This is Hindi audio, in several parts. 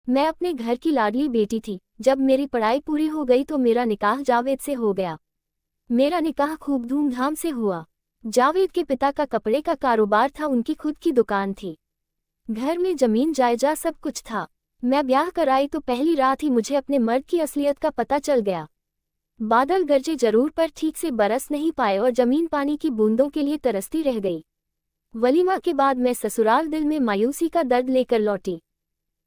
मैं अपने घर की लाडली बेटी थी। जब मेरी पढ़ाई पूरी हो गई तो मेरा निकाह जावेद से हो गया। मेरा निकाह खूब धूमधाम से हुआ। जावेद के पिता का कपड़े का कारोबार था, उनकी खुद की दुकान थी। घर में जमीन जायजा सब कुछ था। मैं ब्याह कर आई तो पहली रात ही मुझे अपने मर्द की असलियत का पता चल गया। बादल गरजे जरूर पर ठीक से बरस नहीं पाए और जमीन पानी की बूंदों के लिए तरसती रह गई। वलीमा के बाद मैं ससुराल दिल में मायूसी का दर्द लेकर लौटी।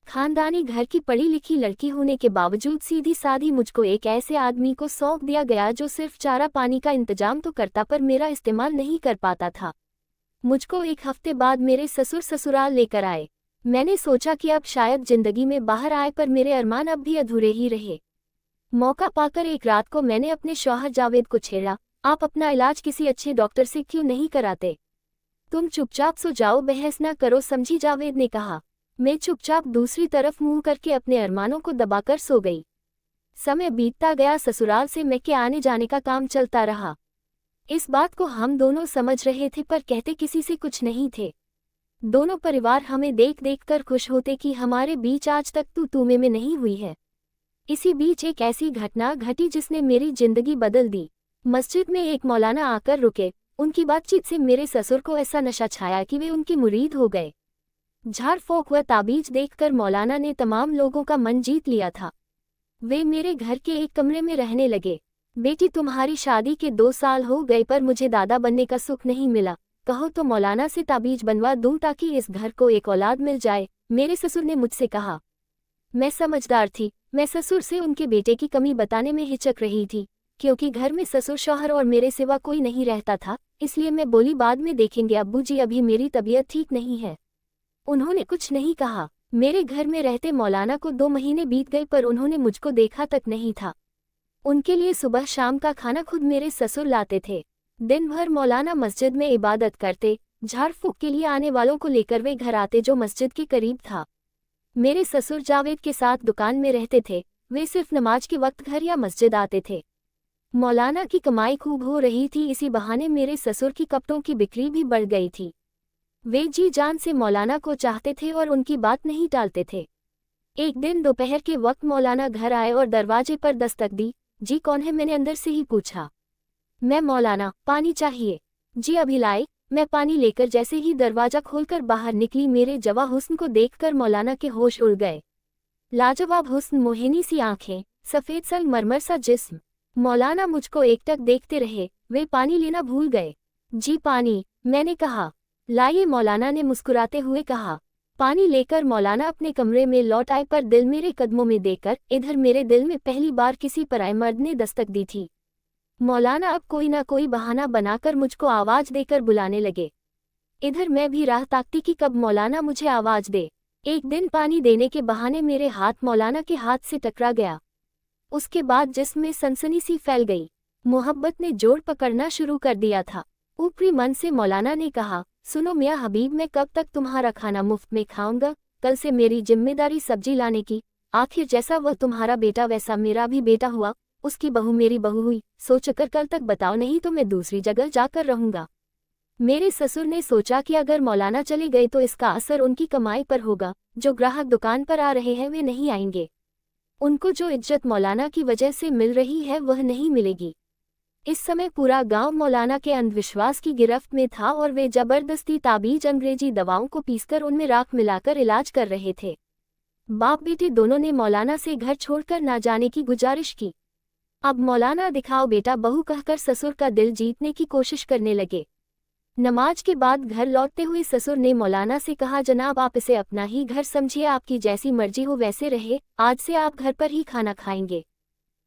खानदानी घर की पढ़ी लिखी लड़की होने के बावजूद सीधी साधी मुझको एक ऐसे आदमी को सौंप दिया गया जो सिर्फ चारा पानी का इंतजाम तो करता पर मेरा इस्तेमाल नहीं कर पाता था। मुझको एक हफ्ते बाद मेरे ससुर ससुराल लेकर आए। मैंने सोचा कि अब शायद जिंदगी में बाहर आए, पर मेरे अरमान अब भी अधूरे ही रहे। मौका पाकर एक रात को मैंने अपने शौहर जावेद को छेड़ा, आप अपना इलाज किसी अच्छे डॉक्टर से क्यों नहीं कराते? तुम चुपचाप सो जाओ, बहस न करो, समझी? जावेद ने कहा। मैं चुपचाप दूसरी तरफ मुंह करके अपने अरमानों को दबाकर सो गई। समय बीतता गया, ससुराल से मैं के आने जाने का काम चलता रहा। इस बात को हम दोनों समझ रहे थे पर कहते किसी से कुछ नहीं थे। दोनों परिवार हमें देख देख कर खुश होते कि हमारे बीच आज तक तू में नहीं हुई है। इसी बीच एक ऐसी घटना घटी जिसने मेरी जिंदगी बदल दी। मस्जिद में एक मौलाना आकर रुके। उनकी बातचीत से मेरे ससुर को ऐसा नशा छाया कि वे उनके मुरीद हो गए। झाड़ फूंक व ताबीज देखकर मौलाना ने तमाम लोगों का मन जीत लिया था। वे मेरे घर के एक कमरे में रहने लगे। बेटी, तुम्हारी शादी के 2 साल हो गए पर मुझे दादा बनने का सुख नहीं मिला। कहो तो मौलाना से ताबीज बनवा दूं ताकि इस घर को एक औलाद मिल जाए, मेरे ससुर ने मुझसे कहा। मैं समझदार थी। मैं ससुर से उनके बेटे की कमी बताने में हिचक रही थी, क्योंकि घर में ससुर शौहर और मेरे सिवा कोई नहीं रहता था। इसलिए मैं बोली, बाद में देखेंगे अब्बू जी, अभी मेरी तबीयत ठीक नहीं है। उन्होंने कुछ नहीं कहा। मेरे घर में रहते मौलाना को 2 महीने बीत गए पर उन्होंने मुझको देखा तक नहीं था। उनके लिए सुबह शाम का खाना खुद मेरे ससुर लाते थे। दिन भर मौलाना मस्जिद में इबादत करते। झाड़ फूंक के लिए आने वालों को लेकर वे घर आते जो मस्जिद के करीब था। मेरे ससुर जावेद के साथ दुकान में रहते थे। वे सिर्फ नमाज के वक्त घर या मस्जिद आते थे। मौलाना की कमाई खूब हो रही थी, इसी बहाने मेरे ससुर की कपड़ों की बिक्री भी बढ़ गई थी। वे जी जान से मौलाना को चाहते थे और उनकी बात नहीं टालते थे। एक दिन दोपहर के वक्त मौलाना घर आए और दरवाजे पर दस्तक दी। जी कौन है? मैंने अंदर से ही पूछा। मैं मौलाना, पानी चाहिए। जी अभी लाए। मैं पानी लेकर जैसे ही दरवाजा खोलकर बाहर निकली, मेरे जवा हुस्न को देखकर मौलाना के होश उड़ गए। लाजवाब हुस्न, मोहिनी सी आंखें, सफेद संगमरमर सा जिस्म। मौलाना मुझको एकटक देखते रहे। वे पानी लेना भूल गए। जी पानी, मैंने कहा। लाइए, मौलाना ने मुस्कुराते हुए कहा। पानी लेकर मौलाना अपने कमरे में लौट आए, पर दिल मेरे कदमों में देकर। इधर मेरे दिल में पहली बार किसी पराये मर्द ने दस्तक दी थी। मौलाना अब कोई ना कोई बहाना बनाकर मुझको आवाज देकर बुलाने लगे। इधर मैं भी राह ताकती कि कब मौलाना मुझे आवाज दे। एक दिन पानी देने के बहाने मेरे हाथ मौलाना के हाथ से टकरा गया। उसके बाद जिस्म में सनसनी सी फैल गई। मोहब्बत ने जोड़ पकड़ना शुरू कर दिया था। ऊपरी मन से मौलाना ने कहा, सुनो मियाँ हबीब, मैं कब तक तुम्हारा खाना मुफ्त में खाऊंगा? कल से मेरी जिम्मेदारी सब्जी लाने की। आखिर जैसा वह तुम्हारा बेटा वैसा मेरा भी बेटा हुआ, उसकी बहू मेरी बहू हुई। सोचकर कल तक बताओ, नहीं तो मैं दूसरी जगह जाकर रहूंगा। मेरे ससुर ने सोचा कि अगर मौलाना चले गए तो इसका असर उनकी कमाई पर होगा। जो ग्राहक दुकान पर आ रहे हैं वे नहीं आएंगे। उनको जो इज्जत मौलाना की वजह से मिल रही है वह नहीं मिलेगी। इस समय पूरा गांव मौलाना के अंधविश्वास की गिरफ्त में था और वे जबरदस्ती ताबीज अंग्रेजी दवाओं को पीसकर उनमें राख मिलाकर इलाज कर रहे थे। बाप बेटे दोनों ने मौलाना से घर छोड़कर ना जाने की गुजारिश की। अब मौलाना दिखाओ बेटा बहू कहकर ससुर का दिल जीतने की कोशिश करने लगे। नमाज के बाद घर लौटते हुए ससुर ने मौलाना से कहा, जनाब आप इसे अपना ही घर समझिए, आपकी जैसी मर्जी हो वैसे रहे। आज से आप घर पर ही खाना खाएंगे,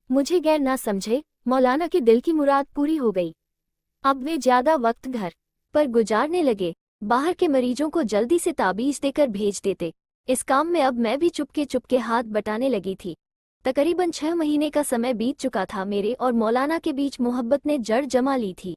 मुझे गैर ना समझे। मौलाना के दिल की मुराद पूरी हो गई। अब वे ज्यादा वक्त घर पर गुजारने लगे। बाहर के मरीजों को जल्दी से ताबीज देकर भेज देते। इस काम में अब मैं भी चुपके चुपके हाथ बटाने लगी थी। तकरीबन 6 महीने का समय बीत चुका था। मेरे और मौलाना के बीच मोहब्बत ने जड़ जमा ली थी।